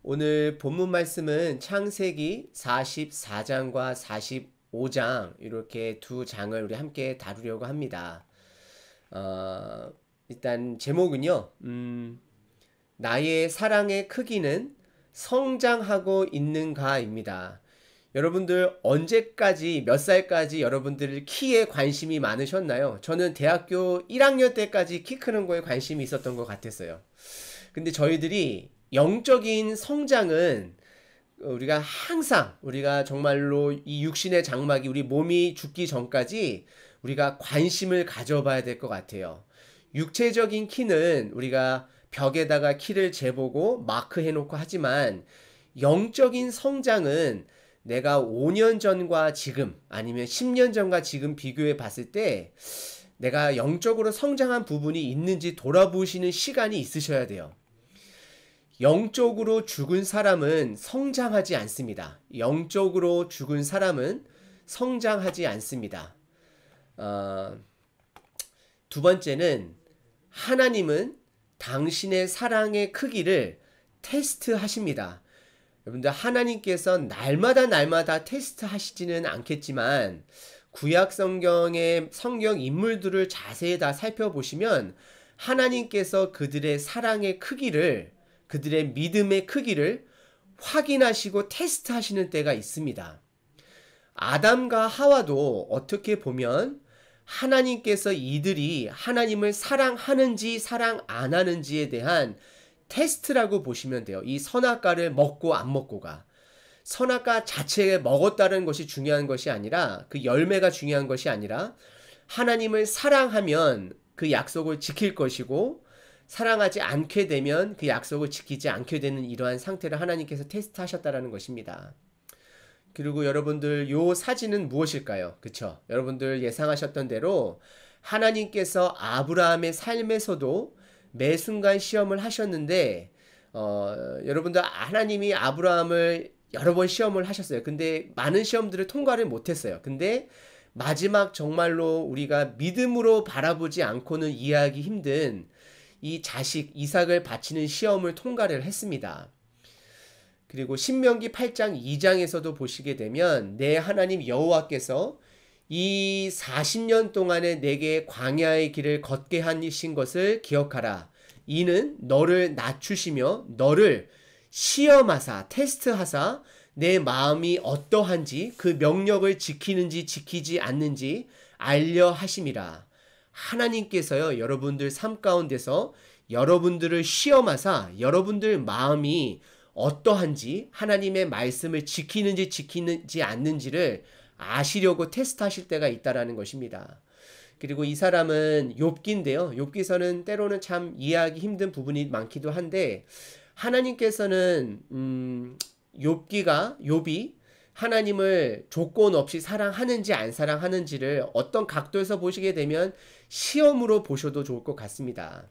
오늘 본문 말씀은 창세기 44장과 45장 이렇게 두 장을 우리 함께 다루려고 합니다. 일단 제목은요. 나의 사랑의 크기는 성장하고 있는가입니다. 여러분들 언제까지 몇 살까지 여러분들 키에 관심이 많으셨나요? 저는 대학교 1학년 때까지 키 크는 거에 관심이 있었던 것 같았어요. 근데 저희들이 영적인 성장은 우리가 항상 우리가 정말로 이 육신의 장막이 우리 몸이 죽기 전까지 우리가 관심을 가져봐야 될 것 같아요. 육체적인 키는 우리가 벽에다가 키를 재보고 마크해놓고 하지만 영적인 성장은 내가 5년 전과 지금 아니면 10년 전과 지금 비교해 봤을 때 내가 영적으로 성장한 부분이 있는지 돌아보시는 시간이 있으셔야 돼요. 영적으로 죽은 사람은 성장하지 않습니다. 영적으로 죽은 사람은 성장하지 않습니다. 두 번째는 하나님은 당신의 사랑의 크기를 테스트하십니다. 여러분들 하나님께서 날마다 테스트하시지는 않겠지만 구약 성경의 성경 인물들을 자세히 다 살펴보시면 하나님께서 그들의 사랑의 크기를 그들의 믿음의 크기를 확인하시고 테스트하시는 때가 있습니다. 아담과 하와도 어떻게 보면 하나님께서 이들이 하나님을 사랑하는지 사랑 안 하는지에 대한 테스트라고 보시면 돼요. 이 선악과를 먹고 안 먹고가. 선악과 자체에 먹었다는 것이 중요한 것이 아니라 그 열매가 중요한 것이 아니라 하나님을 사랑하면 그 약속을 지킬 것이고 사랑하지 않게 되면 그 약속을 지키지 않게 되는 이러한 상태를 하나님께서 테스트하셨다라는 것입니다. 그리고 여러분들 요 사진은 무엇일까요? 그쵸? 여러분들 예상하셨던 대로 하나님께서 아브라함의 삶에서도 매 순간 시험을 하셨는데 여러분들 하나님이 아브라함을 여러 번 시험을 하셨어요. 근데 많은 시험들을 통과를 못했어요. 근데 마지막 정말로 우리가 믿음으로 바라보지 않고는 이해하기 힘든 이 자식 이삭을 바치는 시험을 통과를 했습니다. 그리고 신명기 8장 2장에서도 보시게 되면 내 하나님 여호와께서 이 40년 동안에 내게 광야의 길을 걷게 하신 것을 기억하라. 이는 너를 낮추시며 너를 시험하사 테스트하사 내 마음이 어떠한지 그 명령을 지키는지 지키지 않는지 알려 하심이라. 하나님께서요 여러분들 삶 가운데서 여러분들을 시험하사 여러분들 마음이 어떠한지 하나님의 말씀을 지키는지 지키는지 않는지를 아시려고 테스트하실 때가 있다라는 것입니다. 그리고 이 사람은 욥기인데요. 욥기서는 때로는 참 이해하기 힘든 부분이 많기도 한데 하나님께서는 욥이 하나님을 조건 없이 사랑하는지 안 사랑하는지를 어떤 각도에서 보시게 되면 시험으로 보셔도 좋을 것 같습니다.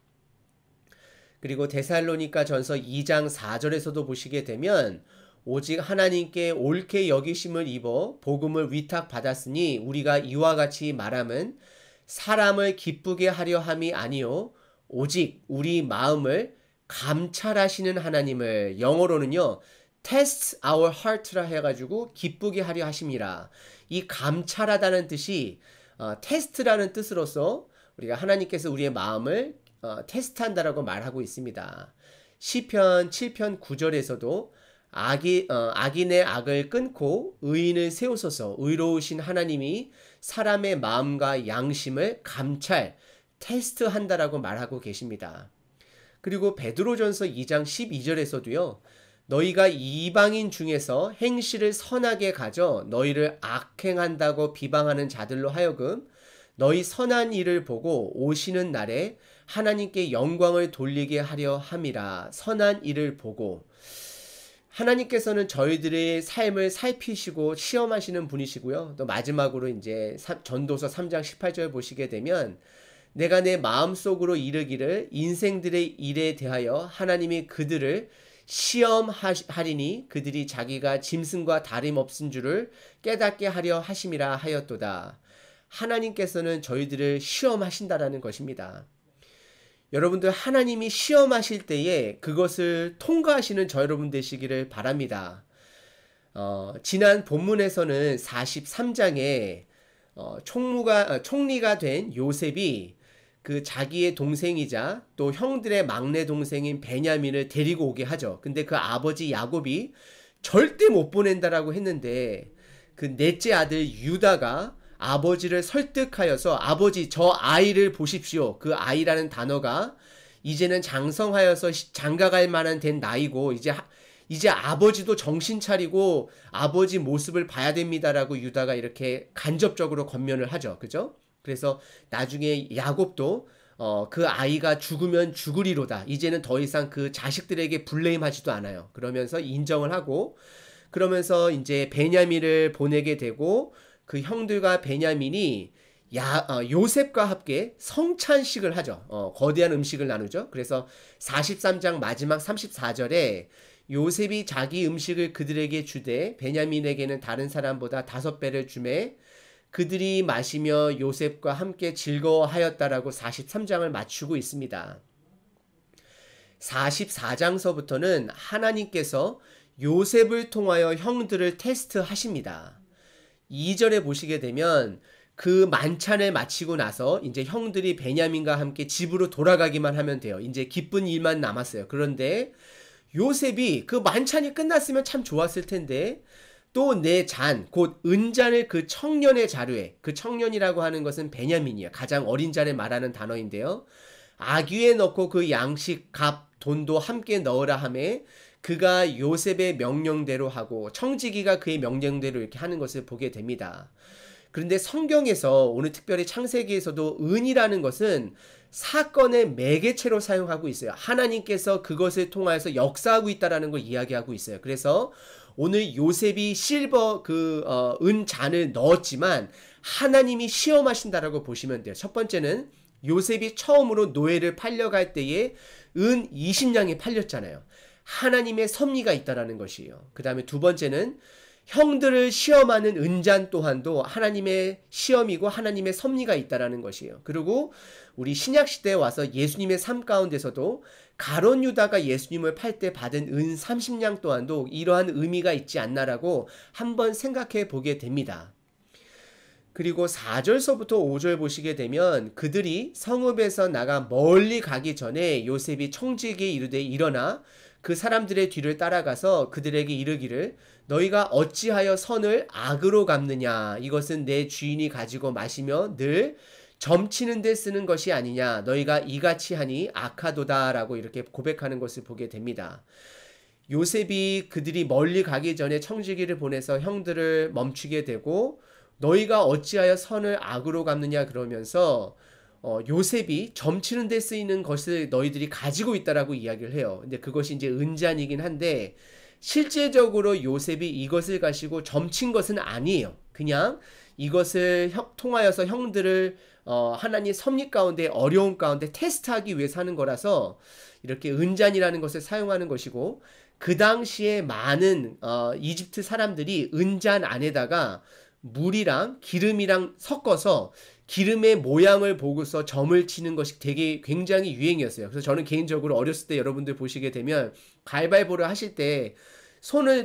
그리고 데살로니가 전서 2장 4절에서도 보시게 되면 오직 하나님께 옳게 여기심을 입어 복음을 위탁받았으니 우리가 이와 같이 말함은 사람을 기쁘게 하려 함이 아니요 오직 우리 마음을 감찰하시는 하나님을 영어로는요 test our heart라 해가지고 기쁘게 하려 하심이라. 이 감찰하다는 뜻이 테스트라는 뜻으로서 우리가 하나님께서 우리의 마음을 테스트한다라고 말하고 있습니다. 시편 7편 9절에서도 악인의 악을 끊고 의인을 세우소서. 의로우신 하나님이 사람의 마음과 양심을 감찰, 테스트한다라고 말하고 계십니다. 그리고 베드로전서 2장 12절에서도요. 너희가 이방인 중에서 행실을 선하게 가져 너희를 악행한다고 비방하는 자들로 하여금 너희 선한 일을 보고 오시는 날에 하나님께 영광을 돌리게 하려 함이라. 선한 일을 보고 하나님께서는 저희들의 삶을 살피시고 시험하시는 분이시고요. 또 마지막으로 이제 전도서 3장 18절 보시게 되면 내가 내 마음속으로 이르기를 인생들의 일에 대하여 하나님이 그들을 시험하리니 그들이 자기가 짐승과 다름없은 줄을 깨닫게 하려 하심이라 하였도다. 하나님께서는 저희들을 시험하신다라는 것입니다. 여러분들 하나님이 시험하실 때에 그것을 통과하시는 저 여러분 되시기를 바랍니다. 지난 본문에서는 43장에 총리가 된 요셉이 그 자기의 동생이자 또 형들의 막내 동생인 베냐민을 데리고 오게 하죠. 근데 그 아버지 야곱이 절대 못 보낸다라고 했는데 그 넷째 아들 유다가 아버지를 설득하여서 아버지 저 아이를 보십시오. 그 아이라는 단어가 이제는 장성하여서 장가갈 만한 된 나이고 이제 아버지도 정신 차리고 아버지 모습을 봐야 됩니다라고 유다가 이렇게 간접적으로 권면을 하죠. 그죠? 그래서 나중에 야곱도 그 아이가 죽으면 죽으리로다. 이제는 더 이상 그 자식들에게 블레임하지도 않아요. 그러면서 인정을 하고 그러면서 이제 베냐민을 보내게 되고 그 형들과 베냐민이 요셉과 함께 성찬식을 하죠. 거대한 음식을 나누죠. 그래서 43장 마지막 34절에 요셉이 자기 음식을 그들에게 주되 베냐민에게는 다른 사람보다 5배를 주매 그들이 마시며 요셉과 함께 즐거워하였다라고 43장을 맞추고 있습니다. 44장서부터는 하나님께서 요셉을 통하여 형들을 테스트하십니다. 2절에 보시게 되면 그 만찬을 마치고 나서 이제 형들이 베냐민과 함께 집으로 돌아가기만 하면 돼요. 이제 기쁜 일만 남았어요. 그런데 요셉이 그 만찬이 끝났으면 참 좋았을 텐데 또 내 잔, 곧 은잔을 그 청년의 자루에, 그 청년이라고 하는 것은 베냐민이에요. 가장 어린 자를 말하는 단어인데요. 아귀에 넣고 그 양식, 값, 돈도 함께 넣으라 하매 그가 요셉의 명령대로 하고 청지기가 그의 명령대로 이렇게 하는 것을 보게 됩니다. 그런데 성경에서 오늘 특별히 창세기에서도 은이라는 것은 사건의 매개체로 사용하고 있어요. 하나님께서 그것을 통하여서 역사하고 있다라는 걸 이야기하고 있어요. 그래서 오늘 요셉이 실버 은 잔을 넣었지만 하나님이 시험하신다라고 보시면 돼요. 첫 번째는 요셉이 처음으로 노예를 팔려갈 때에 은 20냥이 팔렸잖아요. 하나님의 섭리가 있다라는 것이에요. 그 다음에 두 번째는 형들을 시험하는 은잔 또한도 하나님의 시험이고 하나님의 섭리가 있다라는 것이에요. 그리고 우리 신약 시대에 와서 예수님의 삶 가운데서도 가룟 유다가 예수님을 팔 때 받은 은 30냥 또한도 이러한 의미가 있지 않나라고 한번 생각해 보게 됩니다. 그리고 4절서부터 5절 보시게 되면 그들이 성읍에서 나가 멀리 가기 전에 요셉이 청지기에 이르되 일어나 그 사람들의 뒤를 따라가서 그들에게 이르기를 너희가 어찌하여 선을 악으로 갚느냐 이것은 내 주인이 가지고 마시며 늘 점치는 데 쓰는 것이 아니냐 너희가 이같이 하니 악하도다라고 이렇게 고백하는 것을 보게 됩니다. 요셉이 그들이 멀리 가기 전에 청지기를 보내서 형들을 멈추게 되고 너희가 어찌하여 선을 악으로 갚느냐 그러면서 요셉이 점치는 데 쓰이는 것을 너희들이 가지고 있다라고 이야기를 해요. 근데 그것이 이제 은잔이긴 한데 실제적으로 요셉이 이것을 가지고 점친 것은 아니에요. 그냥 이것을 통하여서 형들을 하나님 섭리 가운데 어려움 가운데 테스트하기 위해서 하는 거라서 이렇게 은잔이라는 것을 사용하는 것이고 그 당시에 많은 이집트 사람들이 은잔 안에다가 물이랑 기름이랑 섞어서 기름의 모양을 보고서 점을 치는 것이 되게 굉장히 유행이었어요. 그래서 저는 개인적으로 어렸을 때 여러분들 보시게 되면 가위바위보를 하실 때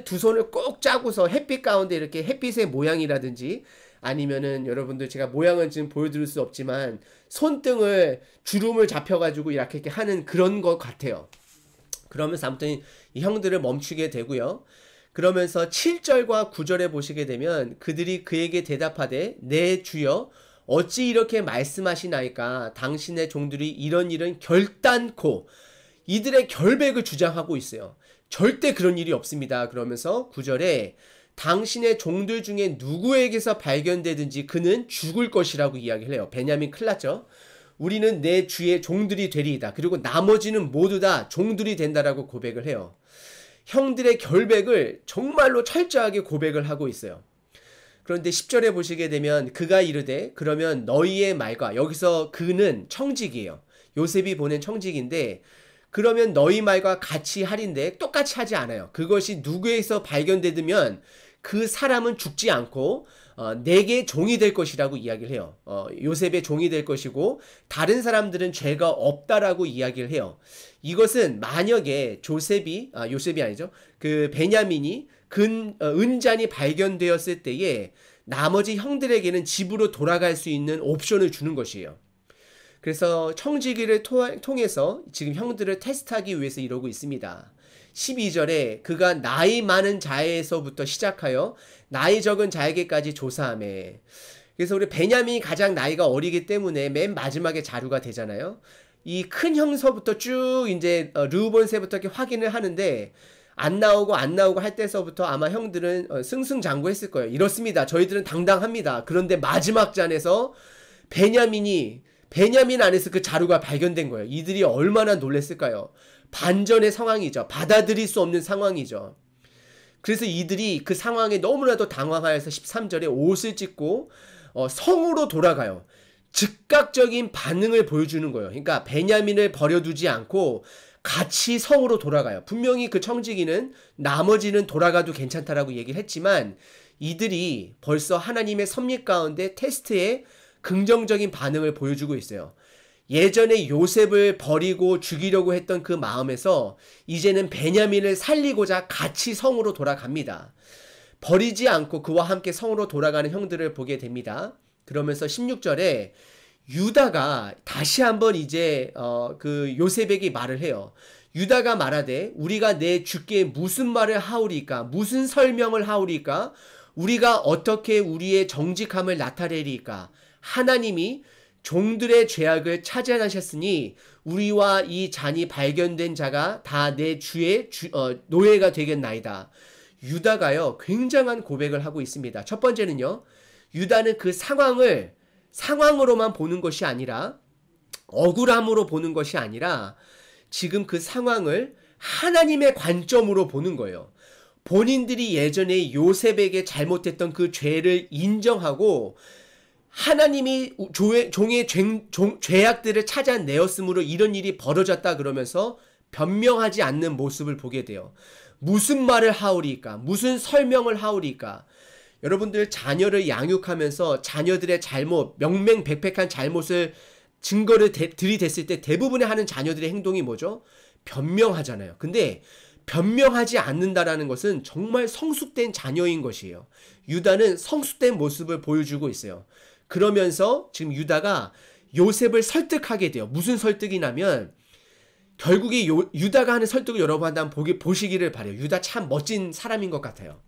두 손을 꼭 짜고서 햇빛 가운데 이렇게 햇빛의 모양이라든지 아니면은 여러분들 제가 모양은 지금 보여드릴 수 없지만 손등을 주름을 잡혀가지고 이렇게 하는 그런 것 같아요. 그러면서 아무튼 이 형들을 멈추게 되고요. 그러면서 7절과 9절에 보시게 되면 그들이 그에게 대답하되 내 주여 어찌 이렇게 말씀하시나이까 당신의 종들이 이런 일은 결단코 이들의 결백을 주장하고 있어요. 절대 그런 일이 없습니다. 그러면서 9절에 당신의 종들 중에 누구에게서 발견되든지 그는 죽을 것이라고 이야기를 해요. 베냐민 큰일 났죠. 우리는 내 주의 종들이 되리이다. 그리고 나머지는 모두 다 종들이 된다라고 고백을 해요. 형들의 결백을 정말로 철저하게 고백을 하고 있어요. 그런데 10절에 보시게 되면 그가 이르되 그러면 너희의 말과 여기서 그는 청직이에요. 요셉이 보낸 청직인데 그러면 너희 말과 같이 할인데 똑같이 하지 않아요. 그것이 누구에서 발견되면 그 사람은 죽지 않고 내게 종이 될 것이라고 이야기를 해요. 요셉의 종이 될 것이고 다른 사람들은 죄가 없다라고 이야기를 해요. 이것은 만약에 요셉이 아니죠. 그 베냐민이 은잔이 발견되었을 때에 나머지 형들에게는 집으로 돌아갈 수 있는 옵션을 주는 것이에요. 그래서 청지기를 통해서 지금 형들을 테스트하기 위해서 이러고 있습니다. 12절에 그가 나이 많은 자에서부터 시작하여 나이 적은 자에게까지 조사하매. 그래서 우리 베냐민이 가장 나이가 어리기 때문에 맨 마지막에 자료가 되잖아요. 이 큰 형서부터 쭉 이제 르우본세부터 이렇게 확인을 하는데 안 나오고 할 때서부터 아마 형들은 승승장구했을 거예요. 이렇습니다. 저희들은 당당합니다. 그런데 마지막 잔에서 베냐민 안에서 그 자료가 발견된 거예요. 이들이 얼마나 놀랐을까요? 반전의 상황이죠. 받아들일 수 없는 상황이죠. 그래서 이들이 그 상황에 너무나도 당황하여서 13절에 옷을 찢고 성으로 돌아가요. 즉각적인 반응을 보여주는 거예요. 그러니까 베냐민을 버려두지 않고 같이 성으로 돌아가요. 분명히 그 청지기는 나머지는 돌아가도 괜찮다라고 얘기를 했지만 이들이 벌써 하나님의 섭리 가운데 테스트에 긍정적인 반응을 보여주고 있어요. 예전에 요셉을 버리고 죽이려고 했던 그 마음에서 이제는 베냐민을 살리고자 같이 성으로 돌아갑니다. 버리지 않고 그와 함께 성으로 돌아가는 형들을 보게 됩니다. 그러면서 16절에 유다가 다시 한번 이제 그 요셉에게 말을 해요. 유다가 말하되 우리가 내 주께 무슨 말을 하오리까? 무슨 설명을 하오리까? 우리가 어떻게 우리의 정직함을 나타내리까? 하나님이 종들의 죄악을 차지하셨으니 우리와 이 잔이 발견된 자가 다 내 주의 노예가 되겠나이다. 유다가요 굉장한 고백을 하고 있습니다. 첫 번째는요. 유다는 그 상황으로만 보는 것이 아니라 억울함으로 보는 것이 아니라 지금 그 상황을 하나님의 관점으로 보는 거예요. 본인들이 예전에 요셉에게 잘못했던 그 죄를 인정하고 하나님이 종의 죄악들을 찾아내었으므로 이런 일이 벌어졌다 그러면서 변명하지 않는 모습을 보게 돼요. 무슨 말을 하오리까? 무슨 설명을 하오리까? 여러분들 자녀를 양육하면서 자녀들의 잘못, 명명백백한 잘못을 증거를 들이댔을 때 대부분의 하는 자녀들의 행동이 뭐죠? 변명하잖아요. 근데 변명하지 않는다라는 것은 정말 성숙된 자녀인 것이에요. 유다는 성숙된 모습을 보여주고 있어요. 그러면서 지금 유다가 요셉을 설득하게 돼요. 무슨 설득이냐면 결국에 유다가 하는 설득을 여러분 한번 보시기를 바라요. 유다 참 멋진 사람인 것 같아요.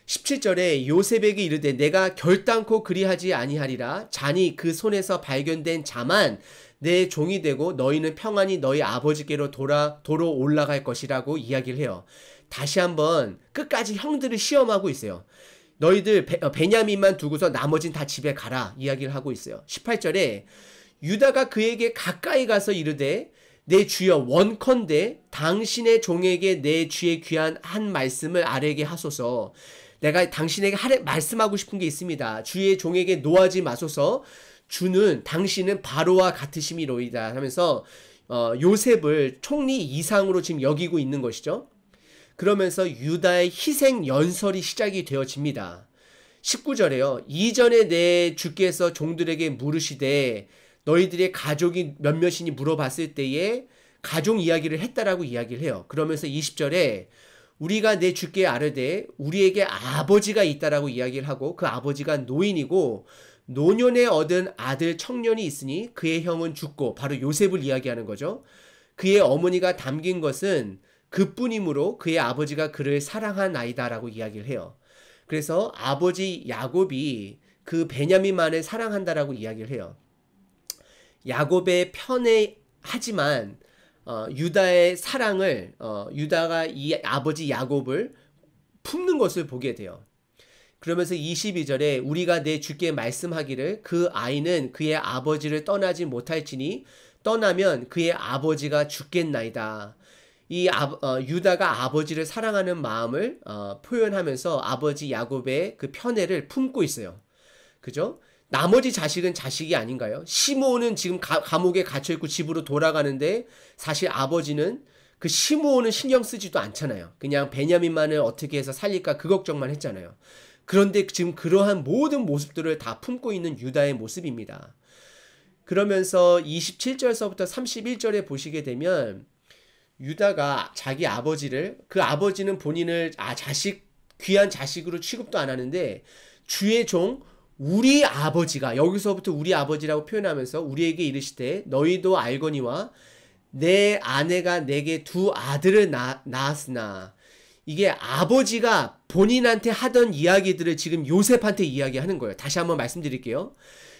17절에 요셉에게 이르되 내가 결단코 그리하지 아니하리라. 잔이 그 손에서 발견된 자만 내 종이 되고 너희는 평안히 너희 아버지께로 도로 올라갈 것이라고 이야기를 해요. 다시 한번 끝까지 형들을 시험하고 있어요. 너희들 베냐민만 두고서 나머진 다 집에 가라 이야기를 하고 있어요. 18절에 유다가 그에게 가까이 가서 이르되 내 주여 원컨대 당신의 종에게 내 주의 귀한 한 말씀을 아뢰게 하소서. 내가 당신에게 말씀하고 싶은 게 있습니다. 주의 종에게 노하지 마소서. 당신은 바로와 같으심이로이다 하면서 요셉을 총리 이상으로 지금 여기고 있는 것이죠. 그러면서 유다의 희생 연설이 시작이 되어집니다. 19절에요. 이전에 내 주께서 종들에게 물으시되 너희들의 가족이 몇몇이니 물어봤을 때에 가족 이야기를 했다라고 이야기를 해요. 그러면서 20절에 우리가 내 주께 아뢰되 우리에게 아버지가 있다라고 이야기를 하고 그 아버지가 노인이고 노년에 얻은 아들 청년이 있으니 그의 형은 죽고 바로 요셉을 이야기하는 거죠. 그의 어머니가 담긴 것은 그뿐이므로 그의 아버지가 그를 사랑한 아이다라고 이야기를 해요. 그래서 아버지 야곱이 그 베냐민만을 사랑한다라고 이야기를 해요. 야곱의 편에 하지만 유다의 사랑을 유다가 이 아버지 야곱을 품는 것을 보게 돼요. 그러면서 22절에 우리가 내 주께 말씀하기를 그 아이는 그의 아버지를 떠나지 못할지니 떠나면 그의 아버지가 죽겠나이다. 유다가 아버지를 사랑하는 마음을 표현하면서 아버지 야곱의 그 편애를 품고 있어요. 그죠? 나머지 자식은 자식이 아닌가요? 시므온은 지금 감옥에 갇혀있고 집으로 돌아가는데 사실 아버지는 그 시므온은 신경 쓰지도 않잖아요. 그냥 베냐민만을 어떻게 해서 살릴까 그 걱정만 했잖아요. 그런데 지금 그러한 모든 모습들을 다 품고 있는 유다의 모습입니다. 그러면서 27절서부터 31절에 보시게 되면 유다가 자기 아버지를, 그 아버지는 본인을 귀한 자식으로 취급도 안 하는데 주의 종 우리 아버지가, 여기서부터 우리 아버지라고 표현하면서 우리에게 이르시되 너희도 알거니와 내 아내가 내게 두 아들을 낳았으나, 이게 아버지가 본인한테 하던 이야기들을 지금 요셉한테 이야기하는 거예요. 다시 한번 말씀드릴게요.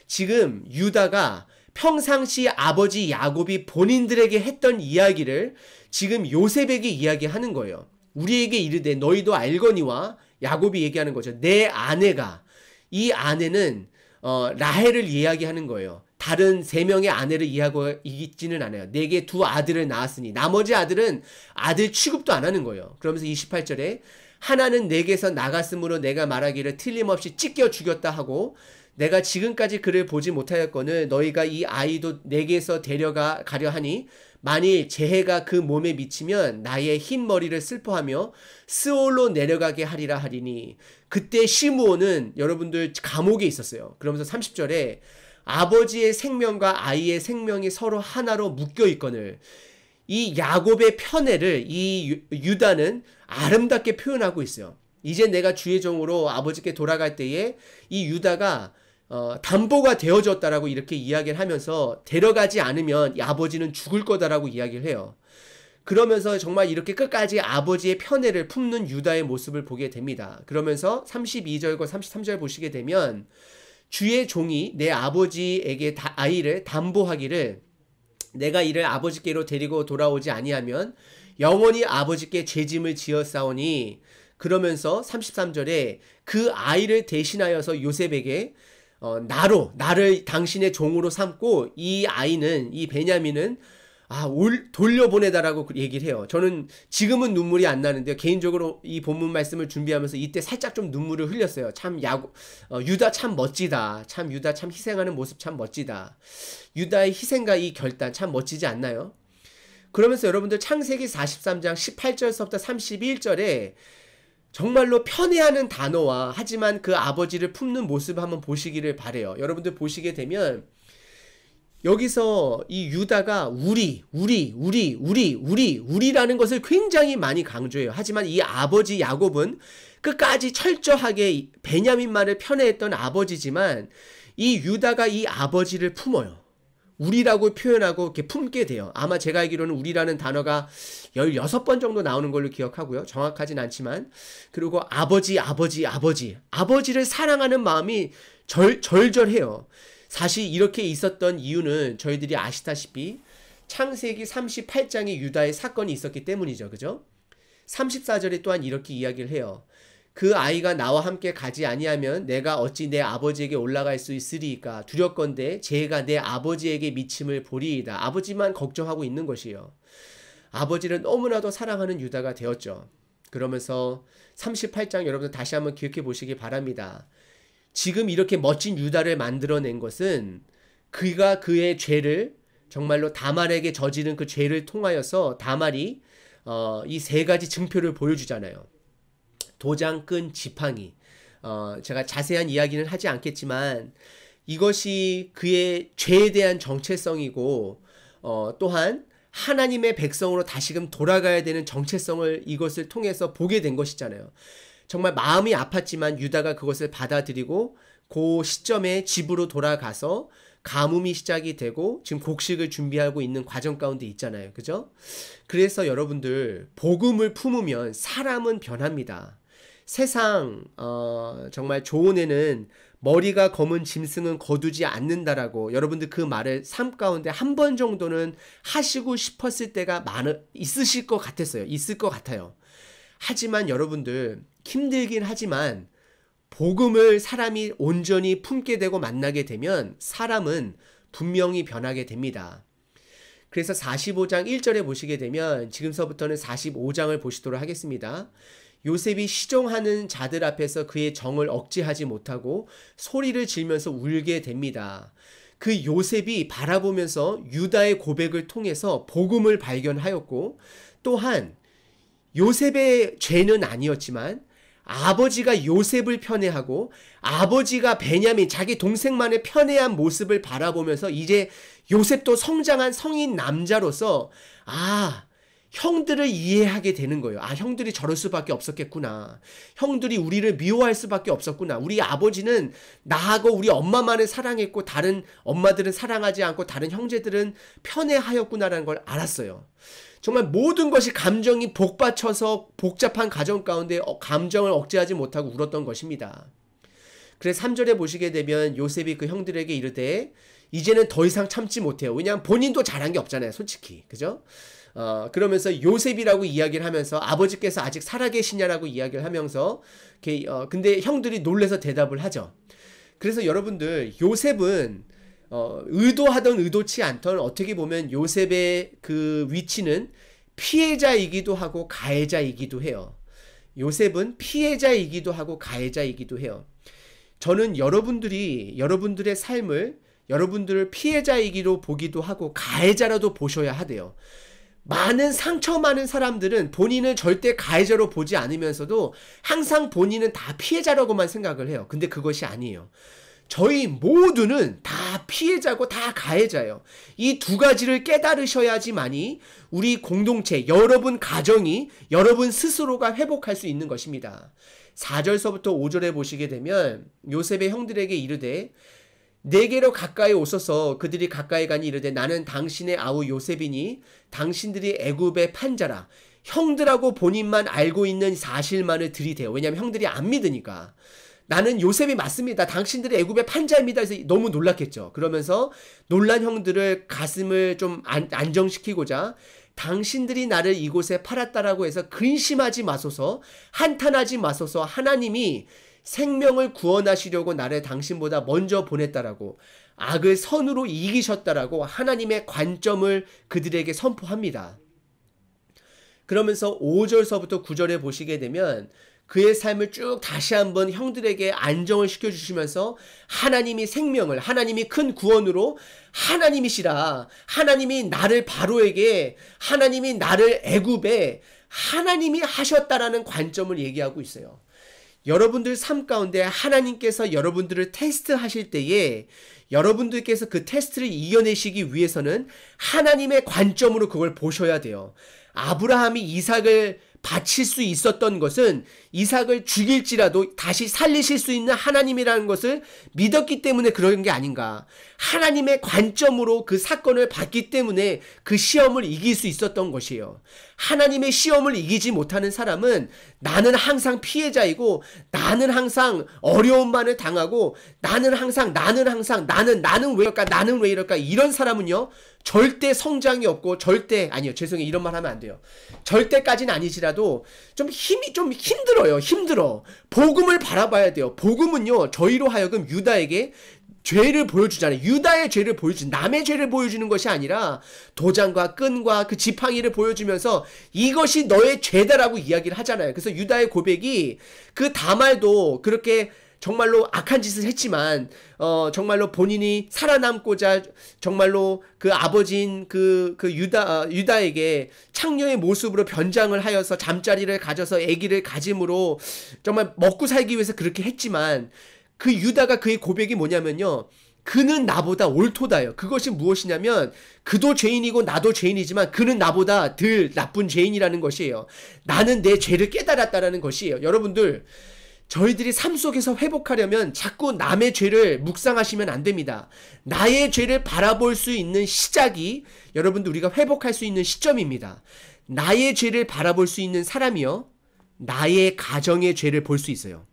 지금 유다가 평상시 아버지 야곱이 본인들에게 했던 이야기를 지금 요셉에게 이야기하는 거예요. 우리에게 이르되 너희도 알거니와, 야곱이 얘기하는 거죠. 내 아내가, 이 아내는 라헬을 이야기하는 거예요. 다른 3명의 아내를 이야기하고 있지는 않아요. 내게 두 아들을 낳았으니, 나머지 아들은 아들 취급도 안 하는 거예요. 그러면서 28절에 하나는 내게서 나갔으므로 내가 말하기를 틀림없이 찢겨 죽였다 하고, 내가 지금까지 그를 보지 못하였거늘 너희가 이 아이도 내게서 데려가 가려 하니 만일 재해가 그 몸에 미치면 나의 흰 머리를 슬퍼하며 스올로 내려가게 하리라 하리니. 그때 시므온은 여러분들 감옥에 있었어요. 그러면서 30절에 아버지의 생명과 아이의 생명이 서로 하나로 묶여 있거늘. 이 야곱의 편애를 이 유다는 아름답게 표현하고 있어요. 이제 내가 주의 종으로 아버지께 돌아갈 때에 이 유다가 담보가 되어졌다라고 이렇게 이야기를 하면서 데려가지 않으면 이 아버지는 죽을 거다라고 이야기를 해요. 그러면서 정말 이렇게 끝까지 아버지의 편애를 품는 유다의 모습을 보게 됩니다. 그러면서 32절과 33절 보시게 되면 주의 종이 내 아버지에게 아이를 담보하기를 내가 이를 아버지께로 데리고 돌아오지 아니하면 영원히 아버지께 죄짐을 지었사오니. 그러면서 33절에 그 아이를 대신하여서 요셉에게 나를 당신의 종으로 삼고 이 아이는, 이 베냐민은 돌려보내다라고 얘기를 해요. 저는 지금은 눈물이 안 나는데요. 개인적으로 이 본문 말씀을 준비하면서 이때 살짝 좀 눈물을 흘렸어요. 참 유다 참 멋지다. 참 유다 참 희생하는 모습 참 멋지다. 유다의 희생과 이 결단 참 멋지지 않나요? 그러면서 여러분들 창세기 43장 18절서부터 31절에 정말로 편애하는 단어와 하지만 그 아버지를 품는 모습을 한번 보시기를 바래요. 여러분들 보시게 되면 여기서 이 유다가 우리라는 것을 굉장히 많이 강조해요. 하지만 이 아버지 야곱은 끝까지 철저하게 베냐민만을 편애했던 아버지지만 이 유다가 이 아버지를 품어요. 우리라고 표현하고 이렇게 품게 돼요. 아마 제가 알기로는 우리라는 단어가 16번 정도 나오는 걸로 기억하고요. 정확하진 않지만. 그리고 아버지를 사랑하는 마음이 절절해요. 사실 이렇게 있었던 이유는 저희들이 아시다시피 창세기 38장에 유다의 사건이 있었기 때문이죠. 그죠? 34절에 또한 이렇게 이야기를 해요. 그 아이가 나와 함께 가지 아니하면 내가 어찌 내 아버지에게 올라갈 수 있으리이까. 두렵건대 재해가 내 아버지에게 미침을 보리이다. 아버지만 걱정하고 있는 것이요. 아버지를 너무나도 사랑하는 유다가 되었죠. 그러면서 38장 여러분들 다시 한번 기억해 보시기 바랍니다. 지금 이렇게 멋진 유다를 만들어낸 것은 그가 그의 죄를, 정말로 다말에게 저지른 그 죄를 통하여서 다말이 이 3가지 증표를 보여주잖아요. 도장 끈 지팡이. 제가 자세한 이야기는 하지 않겠지만 이것이 그의 죄에 대한 정체성이고 또한 하나님의 백성으로 다시금 돌아가야 되는 정체성을 이것을 통해서 보게 된 것이잖아요. 정말 마음이 아팠지만 유다가 그것을 받아들이고 그 시점에 집으로 돌아가서 가뭄이 시작이 되고 지금 곡식을 준비하고 있는 과정 가운데 있잖아요. 그죠? 그래서 여러분들 복음을 품으면 사람은 변합니다. 세상 정말 좋은 애는 머리가 검은 짐승은 거두지 않는다라고 여러분들 그 말을 삶 가운데 한 번 정도는 하시고 싶었을 때가 있으실 것 같았어요. 있을 것 같아요. 하지만 여러분들 힘들긴 하지만 복음을 사람이 온전히 품게 되고 만나게 되면 사람은 분명히 변하게 됩니다. 그래서 45장 1절에 보시게 되면 지금서부터는 45장을 보시도록 하겠습니다. 요셉이 시종하는 자들 앞에서 그의 정을 억제하지 못하고 소리를 지르면서 울게 됩니다. 그 요셉이 바라보면서 유다의 고백을 통해서 복음을 발견하였고 또한 요셉의 죄는 아니었지만 아버지가 요셉을 편애하고 아버지가 베냐민 자기 동생만의 편애한 모습을 바라보면서 이제 요셉도 성장한 성인 남자로서 형들을 이해하게 되는 거예요. 형들이 저럴 수밖에 없었겠구나. 형들이 우리를 미워할 수밖에 없었구나. 우리 아버지는 나하고 우리 엄마만을 사랑했고 다른 엄마들은 사랑하지 않고 다른 형제들은 편애하였구나라는 걸 알았어요. 정말 모든 것이 감정이 복받쳐서 복잡한 가정 가운데 감정을 억제하지 못하고 울었던 것입니다. 그래서 3절에 보시게 되면 요셉이 그 형들에게 이르되 이제는 더 이상 참지 못해요. 왜냐하면 본인도 잘한 게 없잖아요. 솔직히. 그죠? 그러면서 요셉이라고 이야기를 하면서 아버지께서 아직 살아계시냐라고 이야기를 하면서 근데 형들이 놀래서 대답을 하죠. 그래서 여러분들 요셉은 의도하던 의도치 않던 어떻게 보면 요셉의 그 위치는 피해자이기도 하고 가해자이기도 해요. 요셉은 피해자이기도 하고 가해자이기도 해요. 저는 여러분들의 삶을 여러분들을 피해자이기로 보기도 하고 가해자라도 보셔야 하대요. 많은 상처 많은 사람들은 본인을 절대 가해자로 보지 않으면서도 항상 본인은 다 피해자라고만 생각을 해요. 근데 그것이 아니에요. 저희 모두는 다 피해자고 다 가해자예요. 이 두 가지를 깨달으셔야지만이 우리 공동체, 여러분 가정이 여러분 스스로가 회복할 수 있는 것입니다. 4절서부터 5절에 보시게 되면 요셉의 형들에게 이르되 내게로 가까이 오소서. 그들이 가까이 가니 이르되 나는 당신의 아우 요셉이니 당신들이 애굽의 판자라. 형들하고 본인만 알고 있는 사실만을 들이대요. 왜냐하면 형들이 안 믿으니까. 나는 요셉이 맞습니다. 당신들이 애굽의 판자입니다. 그래서 너무 놀랐겠죠. 그러면서 놀란 형들을 가슴을 좀 안정시키고자 당신들이 나를 이곳에 팔았다라고 해서 근심하지 마소서, 한탄하지 마소서. 하나님이 생명을 구원하시려고 나를 당신보다 먼저 보냈다라고, 악을 선으로 이기셨다라고 하나님의 관점을 그들에게 선포합니다. 그러면서 5절서부터 9절에 보시게 되면 그의 삶을 쭉 다시 한번 형들에게 안정을 시켜주시면서 하나님이 생명을, 하나님이 큰 구원으로 하나님이시라, 하나님이 나를 바로에게, 하나님이 나를 애굽에 하나님이 하셨다라는 관점을 얘기하고 있어요. 여러분들 삶 가운데 하나님께서 여러분들을 테스트하실 때에 여러분들께서 그 테스트를 이겨내시기 위해서는 하나님의 관점으로 그걸 보셔야 돼요. 아브라함이 이삭을 바칠 수 있었던 것은 이삭을 죽일지라도 다시 살리실 수 있는 하나님이라는 것을 믿었기 때문에 그런 게 아닌가. 하나님의 관점으로 그 사건을 봤기 때문에 그 시험을 이길 수 있었던 것이에요. 하나님의 시험을 이기지 못하는 사람은 나는 항상 피해자이고 나는 항상 어려움만을 당하고 나는 왜 이럴까 나는 왜 이럴까 이런 사람은요 절대 성장이 없고 죄송해요 이런 말 하면 안 돼요. 절대까지는 아니지라도 좀 힘들어. 복음을 바라봐야 돼요. 복음은요 저희로 하여금 유다에게 죄를 보여주잖아요. 유다의 죄를 남의 죄를 보여주는 것이 아니라 도장과 끈과 그 지팡이를 보여주면서 이것이 너의 죄다라고 이야기를 하잖아요. 그래서 유다의 고백이 그 다말도 그렇게 정말로 악한 짓을 했지만 정말로 본인이 살아남고자 정말로 그 아버지인 유다에게 창녀의 모습으로 변장을 하여서 잠자리를 가져서 아기를 가짐으로 정말 먹고 살기 위해서 그렇게 했지만 그 유다가 그의 고백이 뭐냐면요. 그는 나보다 옳도다요. 그것이 무엇이냐면 그도 죄인이고 나도 죄인이지만 그는 나보다 덜 나쁜 죄인이라는 것이에요. 나는 내 죄를 깨달았다라는 것이에요. 여러분들 저희들이 삶 속에서 회복하려면 자꾸 남의 죄를 묵상하시면 안 됩니다. 나의 죄를 바라볼 수 있는 시작이 여러분들 우리가 회복할 수 있는 시점입니다. 나의 죄를 바라볼 수 있는 사람이요. 나의 가정의 죄를 볼 수 있어요.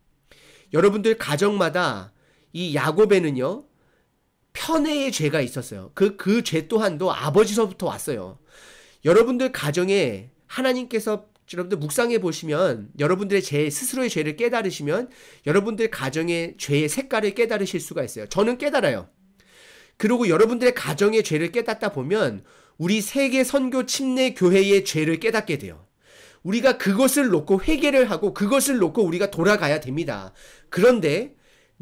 여러분들 가정마다 이 야곱에는요. 편애의 죄가 있었어요. 그 죄 또한도 아버지서부터 왔어요. 여러분들 가정에 하나님께서 여러분들 묵상해 보시면 여러분들의 스스로의 죄를 깨달으시면 여러분들 가정의 죄의 색깔을 깨달으실 수가 있어요. 저는 깨달아요. 그리고 여러분들의 가정의 죄를 깨닫다 보면 우리 세계 선교 침례 교회의 죄를 깨닫게 돼요. 우리가 그것을 놓고 회개를 하고 그것을 놓고 우리가 돌아가야 됩니다. 그런데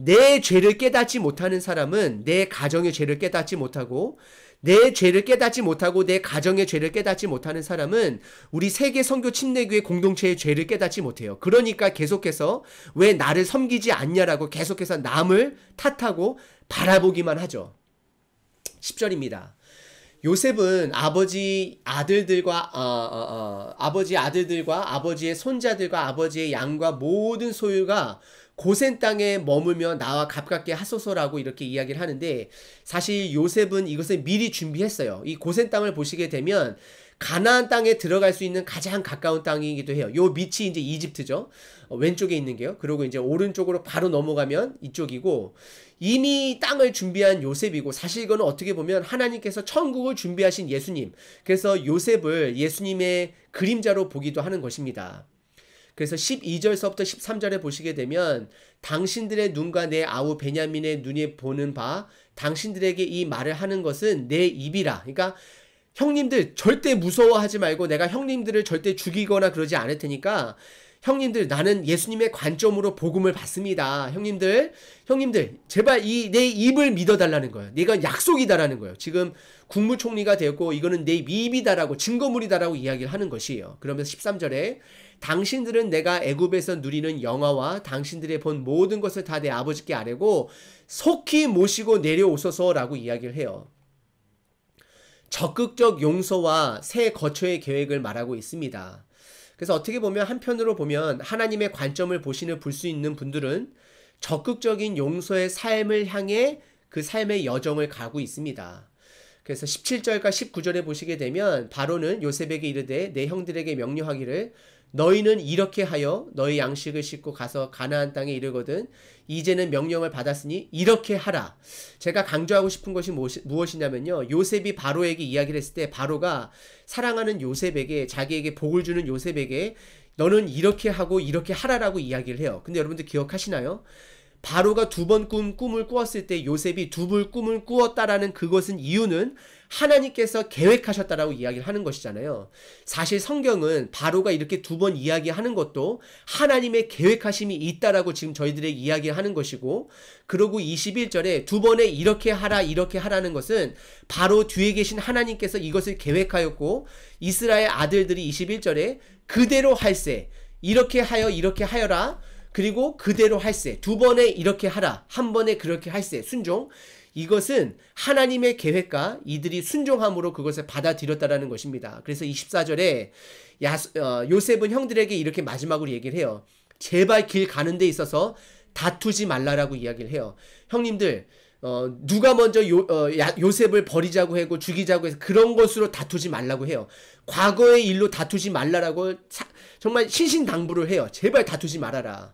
내 죄를 깨닫지 못하는 사람은 내 가정의 죄를 깨닫지 못하고, 내 죄를 깨닫지 못하고 내 가정의 죄를 깨닫지 못하는 사람은 우리 세계 선교 침례교회 공동체의 죄를 깨닫지 못해요. 그러니까 계속해서 왜 나를 섬기지 않냐라고 계속해서 남을 탓하고 바라보기만 하죠. 10절입니다. 요셉은 아버지 아들들과 아버지의 손자들과 아버지의 양과 모든 소유가 고센 땅에 머물며 나와 가깝게 하소서라고 이렇게 이야기를 하는데, 사실 요셉은 이것을 미리 준비했어요. 이 고센 땅을 보시게 되면 가나안 땅에 들어갈 수 있는 가장 가까운 땅이기도 해요. 요 밑이 이제 이집트죠. 왼쪽에 있는 게요. 그리고 이제 오른쪽으로 바로 넘어가면 이쪽이고, 이미 땅을 준비한 요셉이고, 사실 이거는 어떻게 보면 하나님께서 천국을 준비하신 예수님, 그래서 요셉을 예수님의 그림자로 보기도 하는 것입니다. 그래서 12절서부터 13절에 보시게 되면 당신들의 눈과 내 아우 베냐민의 눈에 보는 바 당신들에게 이 말을 하는 것은 내 입이라. 그러니까 형님들 절대 무서워하지 말고 내가 형님들을 절대 죽이거나 그러지 않을 테니까 형님들, 나는 예수님의 관점으로 복음을 받습니다. 형님들 제발 내 입을 믿어달라는 거예요. 내가 약속이다라는 거예요. 지금 국무총리가 되었고 이거는 내 입이다라고, 증거물이다라고 이야기를 하는 것이에요. 그러면서 13절에 당신들은 내가 애굽에서 누리는 영화와 당신들의 본 모든 것을 다 내 아버지께 아뢰고 속히 모시고 내려오소서라고 이야기를 해요. 적극적 용서와 새 거처의 계획을 말하고 있습니다. 그래서 어떻게 보면, 한편으로 보면 하나님의 관점을 볼 수 있는 분들은 적극적인 용서의 삶을 향해 그 삶의 여정을 가고 있습니다. 그래서 17절과 19절에 보시게 되면 바로는 요셉에게 이르되 내 형들에게 명령하기를 너희는 이렇게 하여 너희 양식을 싣고 가서 가나안 땅에 이르거든 이제는 명령을 받았으니 이렇게 하라. 제가 강조하고 싶은 것이 무엇이냐면요, 요셉이 바로에게 이야기를 했을 때 바로가 사랑하는 요셉에게, 자기에게 복을 주는 요셉에게 너는 이렇게 하고 이렇게 하라라고 이야기를 해요. 근데 여러분들 기억하시나요? 바로가 두 번 꿈을 꾸었을 때 요셉이 두 번 꿈을 꾸었다라는 그것은 이유는 하나님께서 계획하셨다라고 이야기를 하는 것이잖아요. 사실 성경은 바로가 이렇게 두 번 이야기하는 것도 하나님의 계획하심이 있다라고 지금 저희들에게 이야기하는 것이고, 그리고 21절에 두 번에 이렇게 하라 이렇게 하라는 것은 바로 뒤에 계신 하나님께서 이것을 계획하였고, 이스라엘 아들들이 21절에 그대로 할세, 이렇게 하여 이렇게 하여라, 그리고 그대로 할세, 두 번에 이렇게 하라, 한 번에 그렇게 할세, 순종. 이것은 하나님의 계획과 이들이 순종함으로 그것을 받아들였다라는 것입니다. 그래서 24절에 요셉은 형들에게 이렇게 마지막으로 얘기를 해요. 제발 길 가는 데 있어서 다투지 말라라고 이야기를 해요. 형님들, 누가 먼저 요셉을 버리자고 하고 죽이자고 해서 그런 것으로 다투지 말라고 해요. 과거의 일로 다투지 말라라고 정말 신신당부를 해요. 제발 다투지 말아라.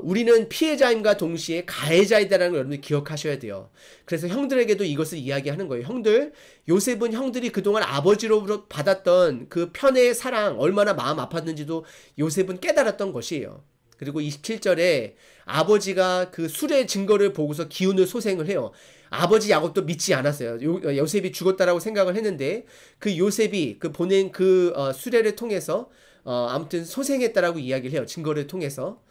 우리는 피해자임과 동시에 가해자이다라는 걸 여러분들 기억하셔야 돼요. 그래서 형들에게도 이것을 이야기하는 거예요. 형들, 요셉은 형들이 그동안 아버지로부터 받았던 그 편의 사랑, 얼마나 마음 아팠는지도 요셉은 깨달았던 것이에요. 그리고 27절에 아버지가 그 술의 증거를 보고서 기운을 소생을 해요. 아버지 야곱도 믿지 않았어요. 요셉이 죽었다라고 생각을 했는데 그 요셉이 보낸 수레를 통해서 아무튼 소생했다라고 이야기를 해요. 증거를 통해서.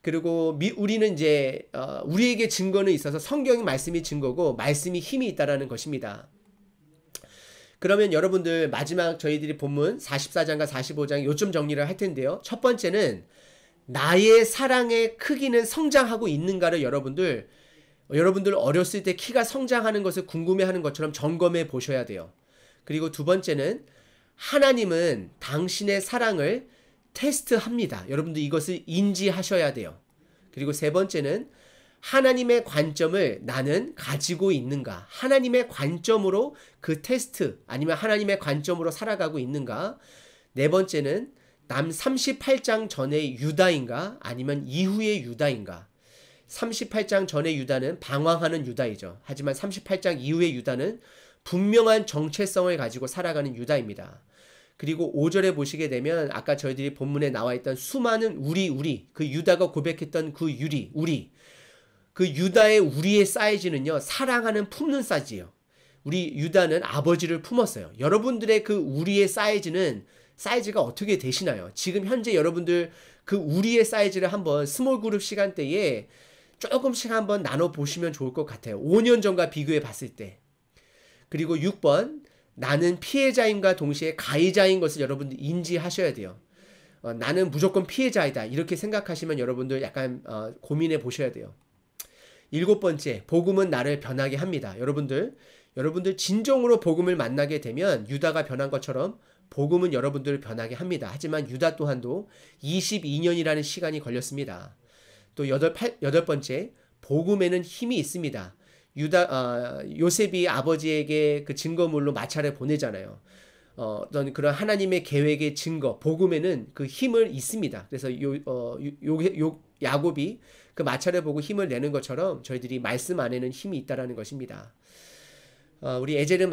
그리고 우리는 이제 우리에게 증거는 있어서 성경의 말씀이 증거고 말씀이 힘이 있다라는 것입니다. 그러면 여러분들 마지막 저희들이 본문 44장과 45장 요점 정리를 할 텐데요. 첫 번째는 나의 사랑의 크기는 성장하고 있는가를 여러분들 어렸을 때 키가 성장하는 것을 궁금해하는 것처럼 점검해 보셔야 돼요. 그리고 두 번째는 하나님은 당신의 사랑을 테스트합니다. 여러분들 이것을 인지하셔야 돼요. 그리고 세 번째는 하나님의 관점을 나는 가지고 있는가? 하나님의 관점으로 그 테스트 아니면 하나님의 관점으로 살아가고 있는가? 네 번째는 남 38장 전의 유다인가? 아니면 이후의 유다인가? 38장 전의 유다는 방황하는 유다이죠. 하지만 38장 이후의 유다는 분명한 정체성을 가지고 살아가는 유다입니다. 그리고 5절에 보시게 되면 아까 저희들이 본문에 나와 있던 수많은 우리 그 유다가 고백했던 그 우리 그 유다의 우리의 사이즈는요, 사랑하는 품는 사이즈예요. 우리 유다는 아버지를 품었어요. 여러분들의 그 우리의 사이즈가 어떻게 되시나요? 지금 현재 여러분들 그 우리의 사이즈를 한번 스몰 그룹 시간대에 조금씩 한번 나눠보시면 좋을 것 같아요. 5년 전과 비교해 봤을 때. 그리고 6번, 나는 피해자임과 동시에 가해자인 것을 여러분들 인지하셔야 돼요. 나는 무조건 피해자이다. 이렇게 생각하시면 여러분들 약간 고민해 보셔야 돼요. 7번째, 복음은 나를 변하게 합니다. 여러분들 진정으로 복음을 만나게 되면 유다가 변한 것처럼 복음은 여러분들을 변하게 합니다. 하지만 유다 또한도 22년이라는 시간이 걸렸습니다. 또 8번째, 복음에는 힘이 있습니다. 요셉이 아버지에게 그 증거물로 마차를 보내잖아요. 어떤 그런 하나님의 계획의 증거, 복음에는 그 힘을 있습니다. 그래서 야곱이 그 마차를 보고 힘을 내는 것처럼 저희들이 말씀 안에는 힘이 있다라는 것입니다. 우리 에젤은